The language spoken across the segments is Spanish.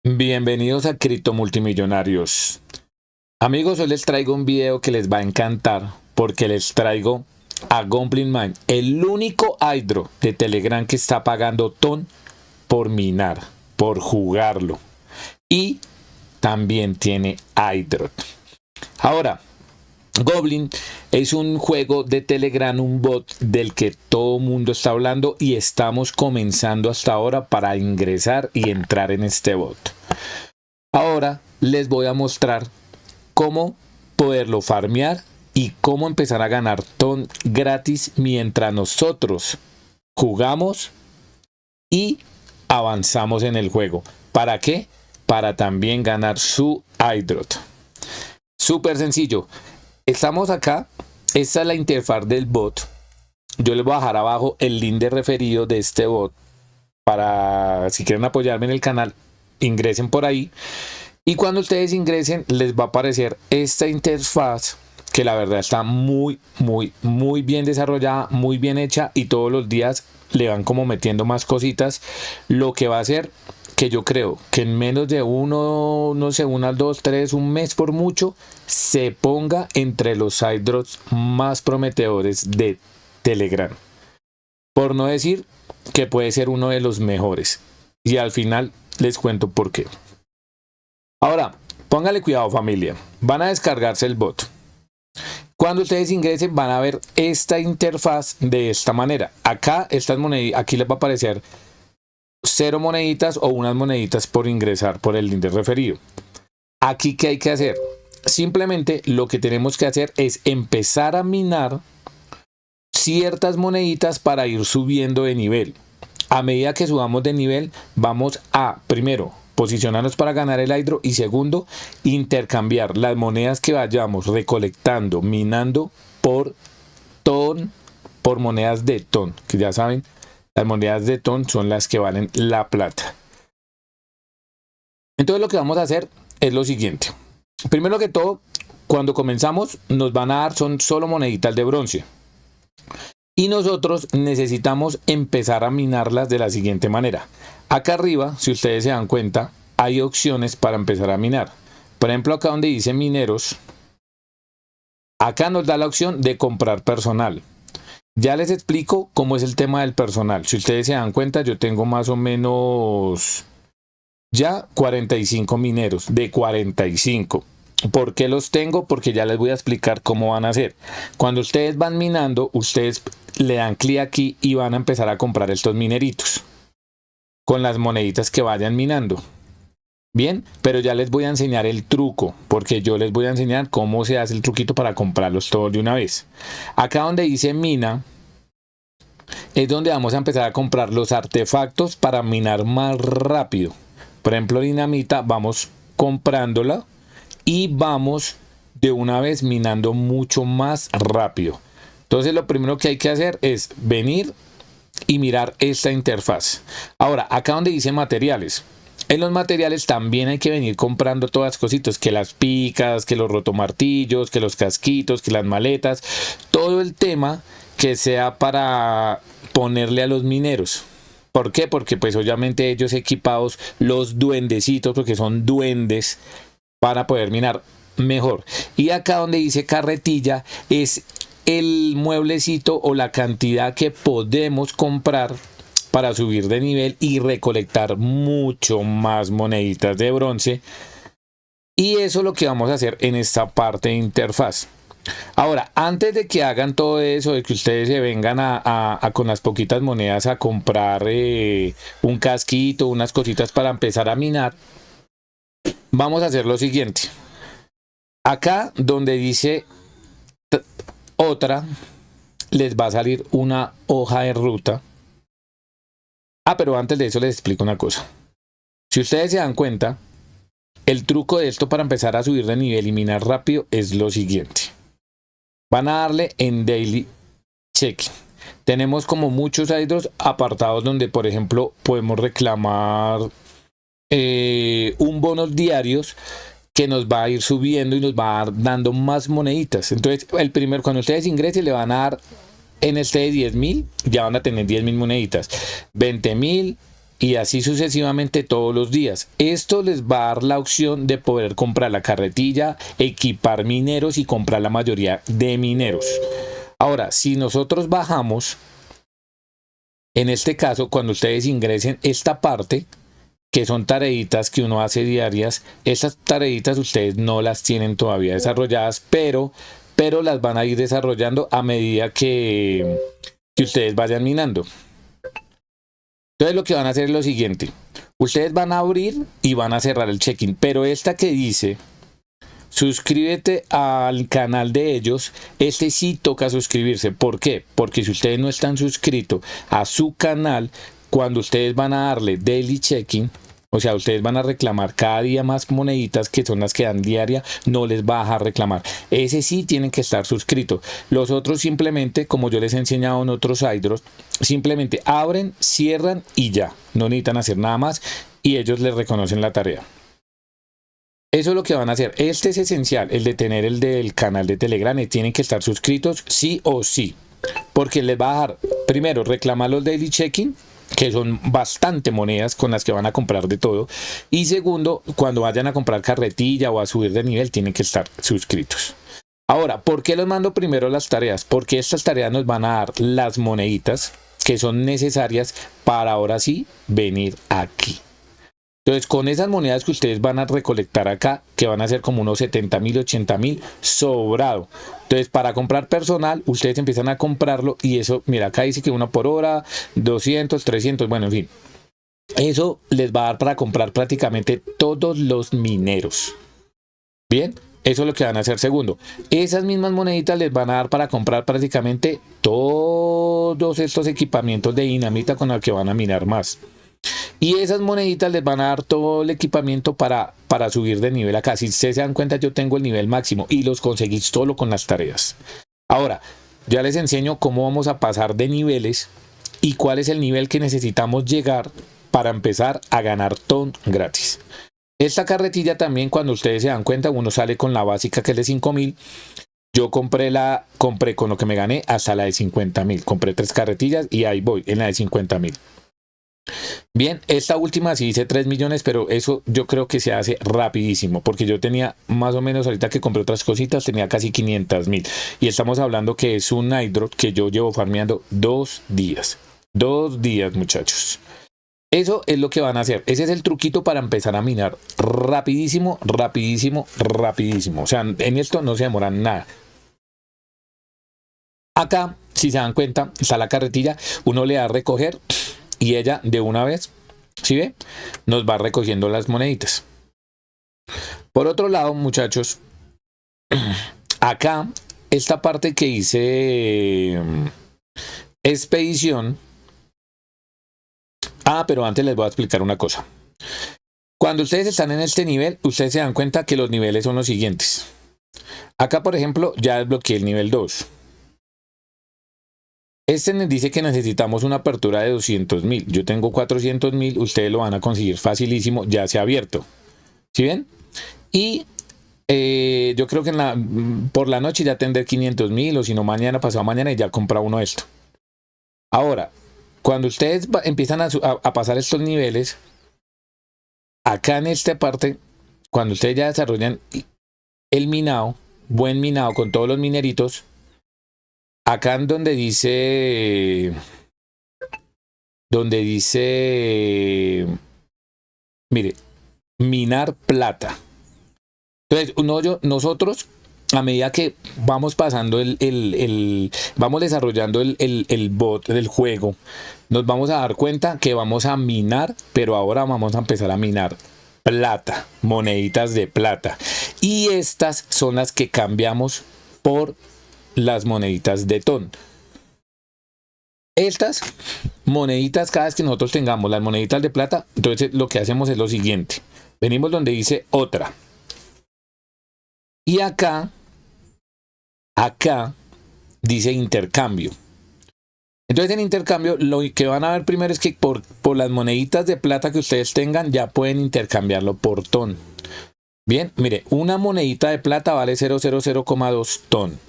Bienvenidos a Cripto Multimillonarios. Amigos, hoy les traigo un video que les va a encantar porque les traigo a Goblin Mine, el único hydro de Telegram que está pagando ton por minar, por jugarlo. Y también tiene hydro. Ahora, Goblin es un juego de Telegram, un bot del que todo mundo está hablando y estamos comenzando hasta ahora para ingresar y entrar en este bot. Ahora les voy a mostrar cómo poderlo farmear y cómo empezar a ganar ton gratis mientras nosotros jugamos y avanzamos en el juego. ¿Para qué? Para también ganar su iDrop. Súper sencillo. Estamos acá. Esta es la interfaz del bot. Yo les voy a dejar abajo el link de referido de este bot para si quieren apoyarme en el canal, ingresen por ahí. Y cuando ustedes ingresen les va a aparecer esta interfaz que la verdad está muy bien desarrollada, muy bien hecha, y todos los días le van como metiendo más cositas, lo que va a hacer que yo creo que en menos de unas 2, 3, un mes por mucho, se ponga entre los airdrops más prometedores de Telegram. Por no decir que puede ser uno de los mejores. Y al final les cuento por qué. Ahora, póngale cuidado, familia. Van a descargarse el bot. Cuando ustedes ingresen van a ver esta interfaz de esta manera. Acá estas moneditas, aquí les va a aparecer 0 moneditas o unas moneditas por ingresar por el link de referido. Aquí, ¿qué hay que hacer? Simplemente lo que tenemos que hacer es empezar a minar ciertas moneditas para ir subiendo de nivel. A medida que subamos de nivel, vamos a, primero, posicionarnos para ganar el hydro, y segundo, intercambiar las monedas que vayamos recolectando, minando por ton, por monedas de ton, que ya saben, las monedas de ton son las que valen la plata. Entonces lo que vamos a hacer es lo siguiente. Primero que todo, cuando comenzamos nos van a dar son solo moneditas de bronce. Y nosotros necesitamos empezar a minarlas de la siguiente manera. Acá arriba, si ustedes se dan cuenta, hay opciones para empezar a minar. Por ejemplo, acá donde dice mineros, acá nos da la opción de comprar personal. Ya les explico cómo es el tema del personal. Si ustedes se dan cuenta, yo tengo más o menos ya 45 mineros, de 45. ¿Por qué los tengo? Porque ya les voy a explicar cómo van a hacer. Cuando ustedes van minando, ustedes le dan clic aquí y van a empezar a comprar estos mineritos con las moneditas que vayan minando. Bien, pero ya les voy a enseñar el truco, porque yo les voy a enseñar cómo se hace el truquito para comprarlos todos de una vez. Acá donde dice mina, es donde vamos a empezar a comprar los artefactos para minar más rápido. Por ejemplo, dinamita, vamos comprándola y vamos de una vez minando mucho más rápido. Entonces lo primero que hay que hacer es venir y mirar esta interfaz. Ahora, acá donde dice materiales, en los materiales también hay que venir comprando todas las cositas, que las picas, que los rotomartillos, que los casquitos, que las maletas, todo el tema que sea para ponerle a los mineros. ¿Por qué? Porque pues obviamente ellos equipados, los duendecitos, porque son duendes, para poder minar mejor. Y acá donde dice carretilla es el mueblecito o la cantidad que podemos comprar para subir de nivel y recolectar mucho más moneditas de bronce. Y eso es lo que vamos a hacer en esta parte de interfaz. Ahora, antes de que hagan todo eso, de que ustedes se vengan con las poquitas monedas a comprar un casquito, unas cositas para empezar a minar, vamos a hacer lo siguiente. Acá donde dice otra, les va a salir una hoja de ruta. Pero antes de eso les explico una cosa. Si ustedes se dan cuenta, el truco de esto para empezar a subir de nivel y minar rápido es lo siguiente. Van a darle en Daily Checking. Tenemos como muchos hydros apartados donde, por ejemplo, podemos reclamar un bonos diarios que nos va a ir subiendo y nos va a dar dando más moneditas. Entonces, cuando ustedes ingresen, le van a dar en este de 10.000, ya van a tener 10.000 moneditas, 20.000 y así sucesivamente todos los días. Esto les va a dar la opción de poder comprar la carretilla, equipar mineros y comprar la mayoría de mineros. Ahora, si nosotros bajamos, en este caso, cuando ustedes ingresen esta parte, que son tareitas que uno hace diarias, esas tareitas ustedes no las tienen todavía desarrolladas, pero las van a ir desarrollando a medida que ustedes vayan minando. Entonces lo que van a hacer es lo siguiente. Ustedes van a abrir y van a cerrar el check-in, pero esta que dice suscríbete al canal de ellos, este sí toca suscribirse. ¿Por qué? Porque si ustedes no están suscritos a su canal, cuando ustedes van a darle daily check-in, o sea, ustedes van a reclamar cada día más moneditas que son las que dan diaria, no les va a dejar reclamar. Ese sí tienen que estar suscritos. Los otros simplemente, como yo les he enseñado en otros hydros, simplemente abren, cierran y ya. No necesitan hacer nada más y ellos les reconocen la tarea. Eso es lo que van a hacer. Este es esencial, el de tener el del canal de Telegram. Tienen que estar suscritos sí o sí. Porque les va a dejar, primero, reclamar los daily check-in, que son bastante monedas con las que van a comprar de todo. Y segundo, cuando vayan a comprar carretilla o a subir de nivel, tienen que estar suscritos. Ahora, ¿por qué les mando primero las tareas? Porque estas tareas nos van a dar las moneditas que son necesarias para ahora sí venir aquí. Entonces, con esas monedas que ustedes van a recolectar acá, que van a ser como unos 70.000, 80.000, sobrado. Entonces, para comprar personal, ustedes empiezan a comprarlo y eso, mira, acá dice que 1 por hora, 200, 300, bueno, en fin. Eso les va a dar para comprar prácticamente todos los mineros. Bien, eso es lo que van a hacer. Segundo, esas mismas moneditas les van a dar para comprar prácticamente todos estos equipamientos de dinamita con los que van a minar más. Y esas moneditas les van a dar todo el equipamiento para subir de nivel acá. Si ustedes se dan cuenta, yo tengo el nivel máximo y los conseguí solo con las tareas. Ahora, ya les enseño cómo vamos a pasar de niveles y cuál es el nivel que necesitamos llegar para empezar a ganar ton gratis. Esta carretilla también, cuando ustedes se dan cuenta, uno sale con la básica que es de 5.000. Yo compré con lo que me gané hasta la de 50.000. Compré 3 carretillas y ahí voy, en la de 50.000. Bien, esta última sí hice 3 millones, pero eso yo creo que se hace rapidísimo, porque yo tenía más o menos, ahorita que compré otras cositas, tenía casi 500.000. Y estamos hablando que es un hydro que yo llevo farmeando 2 días. 2 días, muchachos. Eso es lo que van a hacer. Ese es el truquito para empezar a minar rapidísimo, rapidísimo, rapidísimo. O sea, en esto no se demora nada. Acá, si se dan cuenta, está la carretilla. Uno le da a recoger y ella de una vez, ¿sí ve? Nos va recogiendo las moneditas. Por otro lado, muchachos, acá, esta parte que hice expedición. Pero antes les voy a explicar una cosa. Cuando ustedes están en este nivel, ustedes se dan cuenta que los niveles son los siguientes. Acá, por ejemplo, ya desbloqueé el nivel 2. Este nos dice que necesitamos una apertura de 200.000. Yo tengo 400.000, ustedes lo van a conseguir facilísimo, ya se ha abierto. ¿Sí ven? Y yo creo que por la noche ya tendré 500.000, o si no mañana, pasado mañana, y ya compra uno esto. Ahora, cuando ustedes empiezan a pasar estos niveles, acá en esta parte, cuando ustedes ya desarrollan el minado, buen minado con todos los mineritos, acá en donde dice, mire, minar plata. Entonces, nosotros, a medida que vamos pasando vamos desarrollando el bot del juego, nos vamos a dar cuenta que vamos a minar, pero ahora vamos a empezar a minar plata, moneditas de plata. Y estas son las que cambiamos por las moneditas de ton. Estas moneditas, cada vez que nosotros tengamos las moneditas de plata, entonces lo que hacemos es lo siguiente. Venimos donde dice otra. Y acá dice intercambio. Entonces en intercambio lo que van a ver primero es que por las moneditas de plata que ustedes tengan ya pueden intercambiarlo por TON. Bien, mire, una monedita de plata vale 0,002 TON.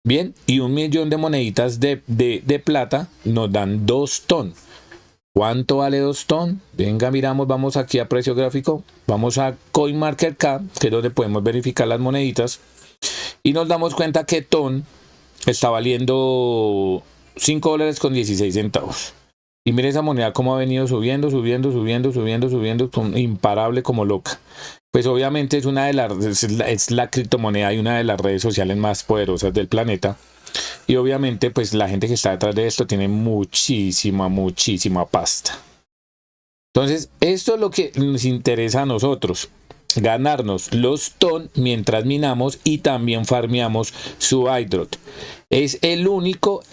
Bien, y 1.000.000 de moneditas de plata nos dan 2 TON. ¿Cuánto vale 2 TON? Venga, miramos, vamos aquí a precio gráfico, vamos a CoinMarketCap, que es donde podemos verificar las moneditas, y nos damos cuenta que TON está valiendo $5.16. Y mire esa moneda cómo ha venido subiendo, imparable como loca. Pues obviamente es la criptomoneda y una de las redes sociales más poderosas del planeta. Y obviamente pues la gente que está detrás de esto tiene muchísima pasta. Entonces esto es lo que nos interesa a nosotros. Ganarnos los TON mientras minamos y también farmeamos su airdrop. Es el único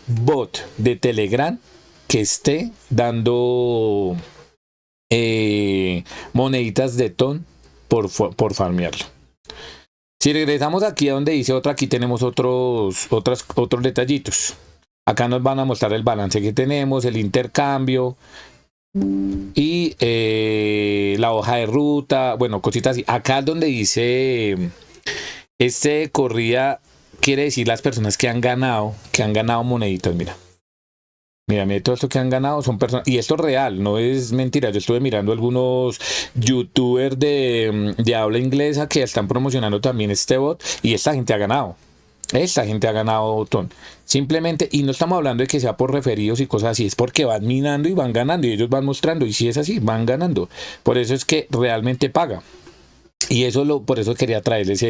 bot de Telegram que esté dando moneditas de TON por farmearlo. Si regresamos aquí a donde dice otra, aquí tenemos otros detallitos. Acá nos van a mostrar el balance que tenemos, el intercambio y la hoja de ruta, bueno, cositas así. Acá es donde dice corrida, quiere decir las personas que han ganado moneditas, mira. Mira, todo esto que han ganado son personas, y esto es real, no es mentira. Yo estuve mirando algunos youtubers de habla inglesa que están promocionando también este bot, y esta gente ha ganado. Esta gente ha ganado botón. Simplemente, y no estamos hablando de que sea por referidos y cosas así, es porque van minando y van ganando, y ellos van mostrando, y si es así, van ganando. Por eso es que realmente paga. Y por eso quería traerles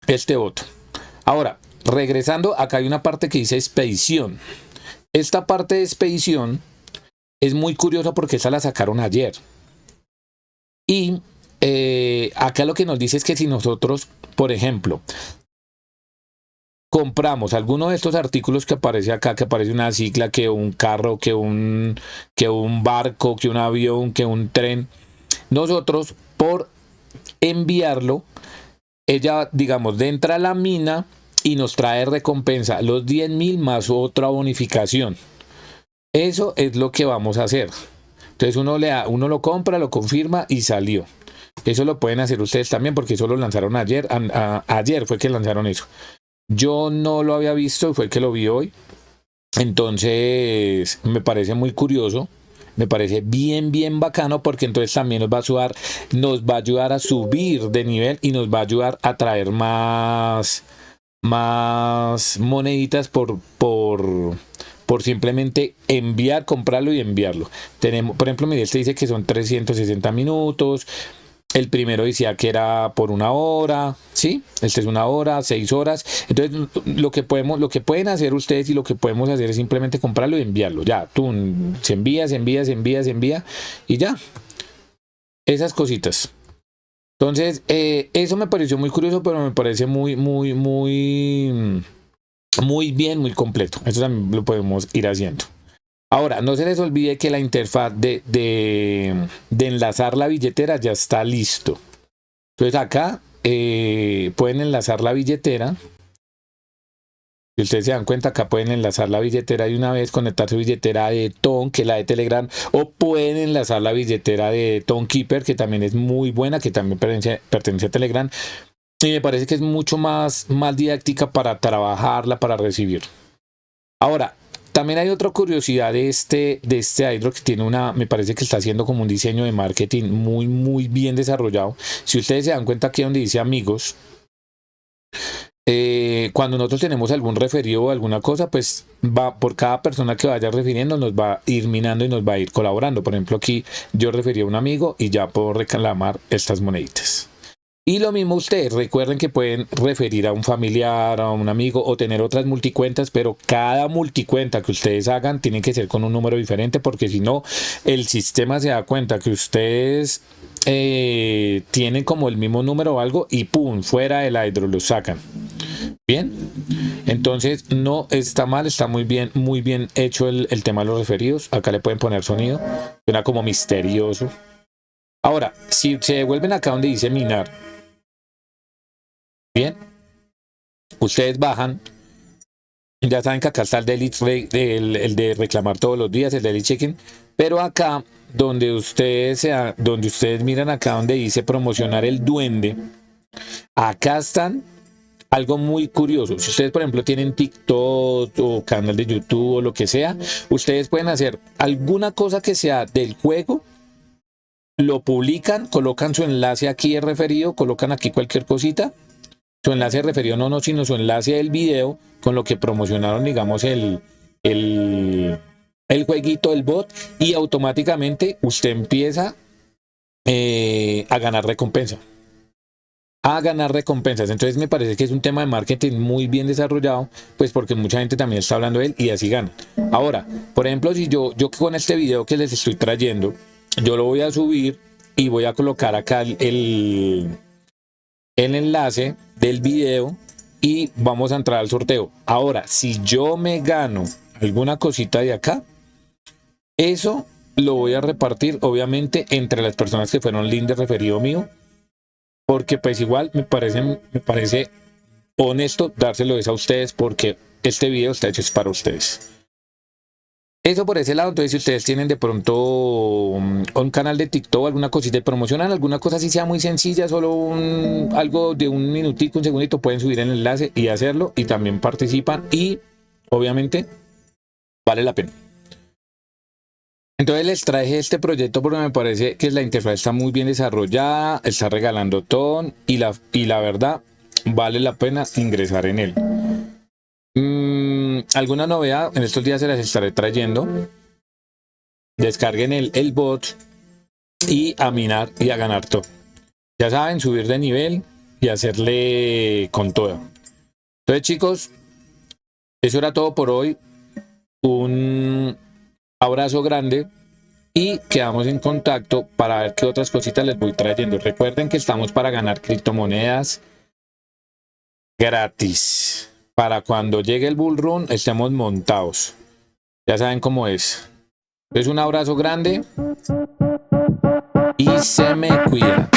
este bot. Ahora, regresando, acá hay una parte que dice expedición. Esta parte de expedición es muy curiosa porque esa la sacaron ayer. Y acá lo que nos dice es que si nosotros, por ejemplo, compramos alguno de estos artículos que aparece acá, que aparece una cicla, que un carro, que un barco, que un avión, que un tren, nosotros por enviarlo, ella, digamos, entra a la mina y nos trae recompensa los 10.000 más otra bonificación. Eso es lo que vamos a hacer. Entonces uno lo compra, lo confirma y salió. Eso lo pueden hacer ustedes también porque eso lo lanzaron ayer. Ayer fue que lanzaron eso. Yo no lo había visto, fue que lo vi hoy. Entonces me parece muy curioso. Me parece bien bacano porque entonces también nos va a ayudar a subir de nivel y nos va a ayudar a traer más moneditas por simplemente comprarlo y enviarlo. Tenemos, por ejemplo, mire, este dice que son 360 minutos. El primero decía que era por 1 hora, ¿sí? Este es 1 hora, 6 horas. Entonces, lo que pueden hacer ustedes y lo que podemos hacer es simplemente comprarlo y enviarlo. Ya, tú se envía y ya. Esas cositas. Entonces, eso me pareció muy curioso, pero me parece muy bien, muy completo. Eso también lo podemos ir haciendo. Ahora, no se les olvide que la interfaz de enlazar la billetera ya está listo. Entonces acá pueden enlazar la billetera. Si ustedes se dan cuenta, acá pueden enlazar la billetera de una vez, conectar su billetera de TON, que es la de Telegram, o pueden enlazar la billetera de TonKeeper, que también es muy buena, que también pertenece a Telegram. Y me parece que es mucho más didáctica para trabajarla, para recibir. Ahora, también hay otra curiosidad de este airdrop que tiene me parece que está haciendo como un diseño de marketing muy bien desarrollado. Si ustedes se dan cuenta aquí donde dice amigos, cuando nosotros tenemos algún referido o alguna cosa, pues va por cada persona que vaya refiriendo, nos va a ir minando y nos va a ir colaborando. Por ejemplo, aquí yo referí a un amigo y ya puedo reclamar estas moneditas. Y lo mismo ustedes, recuerden que pueden referir a un familiar, a un amigo o tener otras multicuentas, pero cada multicuenta que ustedes hagan tiene que ser con un número diferente porque si no, el sistema se da cuenta que ustedes tienen como el mismo número o algo y ¡pum! Fuera del airdrop lo sacan. Bien, entonces no está mal, está muy bien hecho el tema de los referidos. Acá le pueden poner sonido, suena como misterioso. Ahora, si se devuelven acá donde dice minar, bien, ustedes bajan Ya saben que acá está el el de reclamar todos los días, el daily checking. Pero acá, donde ustedes miran acá donde dice promocionar el duende, acá están algo muy curioso. Si ustedes, por ejemplo, tienen TikTok o canal de YouTube o lo que sea, ustedes pueden hacer alguna cosa que sea del juego, lo publican, colocan su enlace aquí de referido, colocan aquí cualquier cosita, su enlace de referido no, sino su enlace del video con lo que promocionaron, digamos, el jueguito, el bot, y automáticamente usted empieza a ganar recompensa. A ganar recompensas. Entonces me parece que es un tema de marketing muy bien desarrollado, pues porque mucha gente también está hablando de él y así gana. Ahora, por ejemplo, si yo con este video que les estoy trayendo, yo lo voy a subir y voy a colocar acá el enlace del video y vamos a entrar al sorteo. Ahora, si yo me gano alguna cosita de acá, eso lo voy a repartir obviamente entre las personas que fueron link de referido mío, porque pues igual me parece honesto dárselo a ustedes, porque este video está hecho para ustedes. Eso por ese lado. Entonces, si ustedes tienen de pronto un canal de TikTok, alguna cosita, promocionan alguna cosa así sea muy sencilla, solo algo de un minutico, un segundito, pueden subir el enlace y hacerlo, y también participan y obviamente vale la pena. Entonces les traje este proyecto porque me parece que la interfaz está muy bien desarrollada, está regalando todo y la verdad vale la pena ingresar en él. Alguna novedad en estos días se las estaré trayendo. Descarguen el bot y a minar y a ganar todo. Ya saben, subir de nivel y hacerle con todo. Entonces, chicos, eso era todo por hoy. Un abrazo grande y quedamos en contacto para ver qué otras cositas les voy trayendo. Recuerden que estamos para ganar criptomonedas gratis. Para cuando llegue el bull run estemos montados. Ya saben cómo es. Entonces, un abrazo grande y se me cuida.